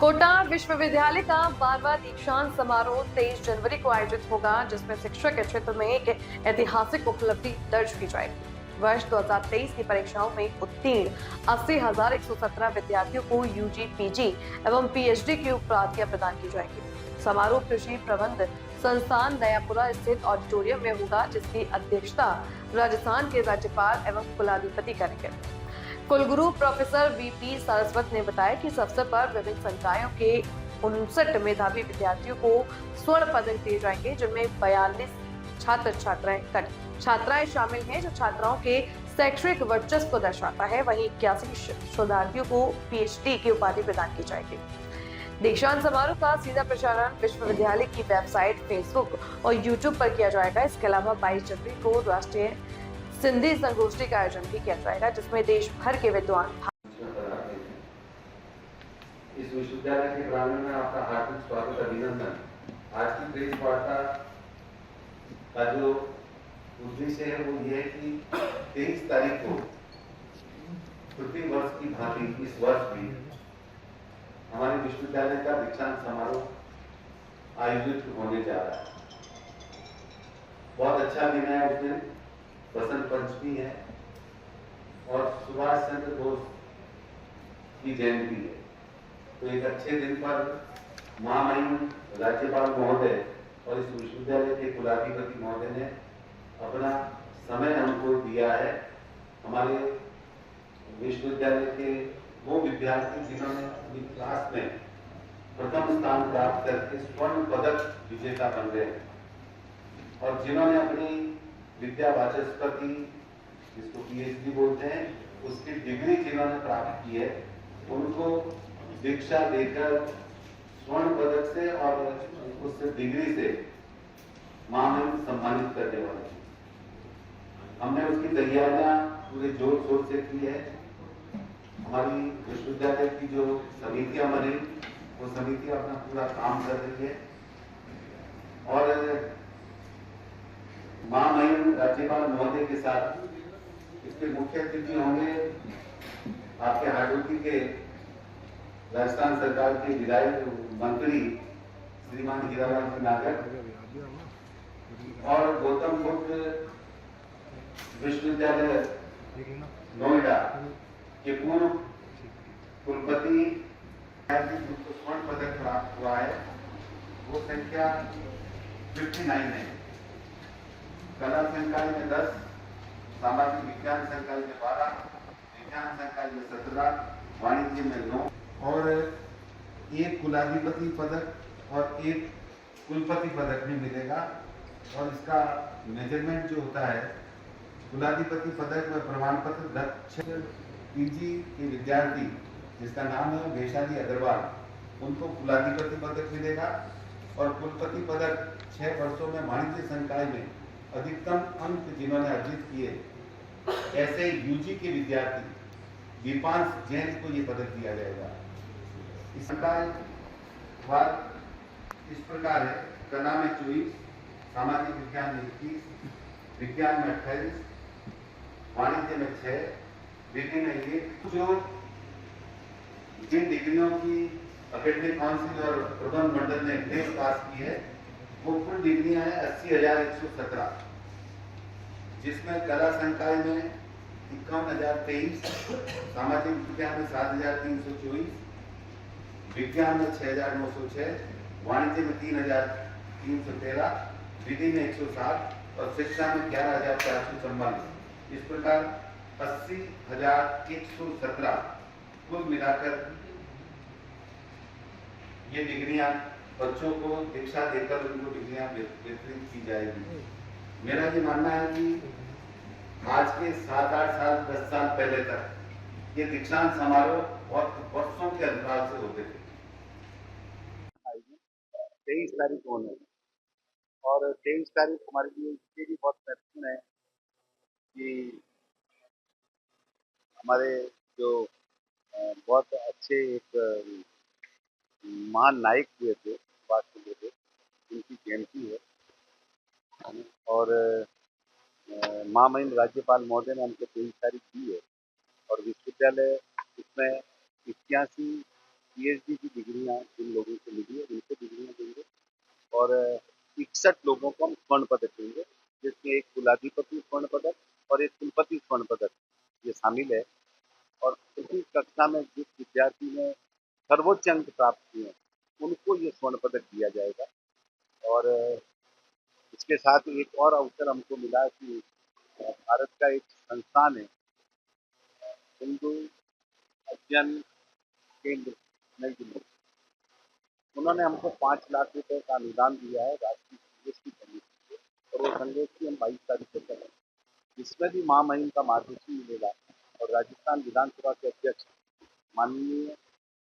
कोटा विश्वविद्यालय का 12वां दीक्षांत समारोह 23 जनवरी को आयोजित होगा, जिसमें शिक्षा के क्षेत्र में एक ऐतिहासिक उपलब्धि दर्ज की जाएगी। वर्ष 2023 की परीक्षाओं में उत्तीर्ण 80,117 विद्यार्थियों को यूजी, पीजी एवं पीएचडी की उपाधियां प्रदान की जाएगी। समारोह कृषि प्रबंध संस्थान नयापुरा स्थित ऑडिटोरियम में होगा, जिसकी अध्यक्षता राजस्थान के राज्यपाल एवं कुलाधिपति करेंगे। कुलगुरु प्रोफेसर वीपी सारस्वत ने बताया कि इस अवसर पर विभिन्न संकायों के 59 मेधावी विद्यार्थियों को स्वर्ण पदक दिए जाएंगे, जिनमें 42 छात्राएं शामिल हैं, जो छात्राओं के शैक्षणिक वर्चस्व को दर्शाता है। वहीं 81 शोधार्थियों को पीएचडी की उपाधि प्रदान की जाएगी। दीक्षांत समारोह का सीधा प्रसारण विश्वविद्यालय की वेबसाइट, फेसबुक और यूट्यूब पर किया जाएगा। इसके अलावा 22 जनवरी को राष्ट्रीय सिंधी संगोष्ठी का आयोजन भी किया जाएगा, जिसमें देश भर के विद्वान इस विश्वविद्यालय के प्रांगण में आपका हार्दिक स्वागत, अभिनंदन। आज की प्रेस वार्ता का जो उद्देश्य है वो ये है कि 23 तारीख को प्रति वर्ष की भांति इस वर्ष भी हमारे विश्वविद्यालय का दीक्षांत समारोह आयोजित होने जा रहा है। बहुत अच्छा दिन है, उस दिन बसंत पंचमी है और सुभाष चंद्र बोस की जयंती है। तो एक अच्छे दिन पर महामहिम राज्यपाल महोदय और इस विश्वविद्यालय के कुलाधिपति महोदय ने अपना समय हमको दिया है। हमारे विश्वविद्यालय के वो विद्यार्थी जिन्होंने अपनी क्लास में प्रथम स्थान प्राप्त करके स्वर्ण पदक विजेता बन गए और जिन्होंने अपनी विद्या वाचस्पति, जिसको पीएचडी बोलते हैं, उसकी डिग्री जिन्होंने प्राप्त की है, उनको दीक्षा देकर स्वर्ण पदक से और उस डिग्री से महामहिम सम्मानित करने वाले हैं। हमने उसकी तैयारियां पूरे जोर शोर से की है। हमारी विश्वविद्यालय की जो समितियां बनी, वो समितियां अपना पूरा काम कर रही है और महामहिम राज्यपाल महोदय के साथ इसके मुख्य अतिथि होंगे आपके हाडोटी के राजस्थान सरकार के विधायक मंत्री श्रीमान हीरालाल नागर और गौतम बुद्ध विश्वविद्यालय नोएडा के पूर्व कुलपति जिनको स्वर्ण पदक प्राप्त हुआ है, वो संख्या 59 है। कला संकाय में 10, सामाजिक विज्ञान संकाय में 12, विज्ञान संकाय में 17, वाणिज्य में 9 और एक कुलाधिपति पदक और एक कुलपति पदक भी मिलेगा। और इसका मेजरमेंट जो होता है, कुलाधिपति पदक में प्रमाण पत्र दक्ष पीजी के विद्यार्थी जिसका नाम है वैशाली अग्रवाल, उनको कुलाधिपति पदक मिलेगा और कुलपति पदक 6 वर्षों में वाणिज्य संकाय में अधिकतम अंक जिन्होंने अर्जित किए, ऐसे यूजी के विद्यार्थी दीपांश जैन को ये पदक दिया जाएगा। इस संकाय इस प्रकार है: कला में 24, सामाजिक विज्ञान में 21, विज्ञान में 28, वाणिज्य में 6, विधि में 1। जो जिन डिग्रियों की एकेडमिक काउंसिल और प्रबंध मंडल ने ग्रेस पास की है, वो कुल डिग्रियां हैं 80,117, जिसमें कला संकाय में 51,023, सामाजिक विज्ञान में 7,324, विज्ञान में 6,906, वाणिज्य में 3,313, विधि में 160 और शिक्षा में 11,444। इस प्रकार 80,117 कुल मिलाकर ये डिग्रियां बच्चों को दीक्षा देकर उनको डिग्रियां वितरित की जाएगी। मेरा ये मानना है कि आज के 7-8 साल 10 साल पहले तक ये दीक्षांत समारोह बहुत वर्षों के अंतराल से होते थे। 23 तारीख को होने और 23 तारीख हमारे लिए इसलिए भी बहुत महत्वपूर्ण है कि हमारे जो बहुत अच्छे एक महान नायक हुए थे, सुभाष चंद्र बोस, उनकी जयंती है और महामहिम राज्यपाल महोदय ने हमको 23 तारीख दी है और विश्वविद्यालय इसमें 81 पीएचडी की डिग्रियां जिन लोगों को मिली है उनको डिग्रियां देंगे और 61 लोगों को हम स्वर्ण पदक देंगे, जिसमें एक कुलाधिपति स्वर्ण पदक और एक कुलपति स्वर्ण पदक ये शामिल है। और उसी कक्षा में जिस विद्यार्थी ने सर्वोच्च अंक प्राप्त किए हैं उनको ये स्वर्ण पदक दिया जाएगा। और इसके साथ एक और अवसर हमको मिला कि भारत का एक संस्थान है, हिंदू अध्ययन केंद्र नई दिल्ली, उन्होंने हमको 5 लाख रुपए का अनुदान दिया है राष्ट्रीय संगोष्ठी की करने के लिए, और वो संगोष्ठी हम 22 तारीख को करेंगे, जिसमें भी महामहिम का मार्गदर्शन मिलेगा। और राजस्थान विधानसभा के अध्यक्ष माननीय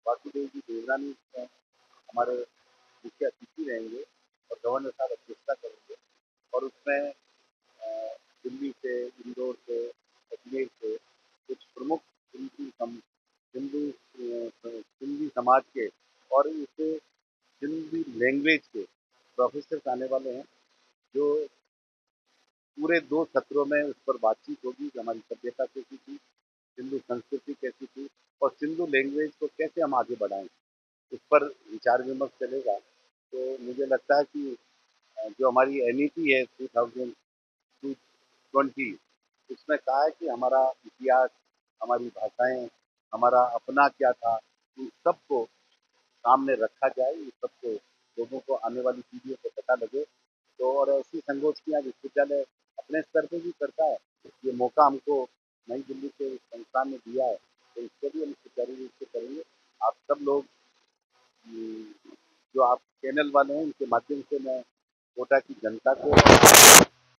वासुदेव जी देवरानी हमारे मुख्य अतिथि रहेंगे और गवर्नर साहब अध्यक्षता करेंगे। और उसमें दिल्ली से, इंदौर से, अजमेर से कुछ प्रमुख हिंदू हिंदी समाज के और इस हिंदी लैंग्वेज के प्रोफेसर आने वाले हैं, जो पूरे 2 सत्रों में उस पर बातचीत होगी कि हमारी सभ्यता कैसी थी, सिंधु संस्कृति कैसी थी और सिंधु लैंग्वेज को कैसे हम आगे बढ़ाएं, इस पर विचार विमर्श चलेगा। तो मुझे लगता है कि जो हमारी एनईपी है 2020 उसमें कहा है कि हमारा इतिहास, हमारी भाषाएं, हमारा अपना क्या था, इन सबको सामने रखा जाए, इन सबको लोगों को आने वाली पीढ़ियों को पता लगे। तो और ऐसी संगोष्ठियाँ विश्वविद्यालय अपने स्तर पे भी करता है। ये मौका हमको नई दिल्ली के संस्थान ने दिया है, तो इसको भी हम सुचारू रूप से करेंगे। आप सब लोग जो आप चैनल वाले हैं, इनके माध्यम से मैं कोटा की जनता को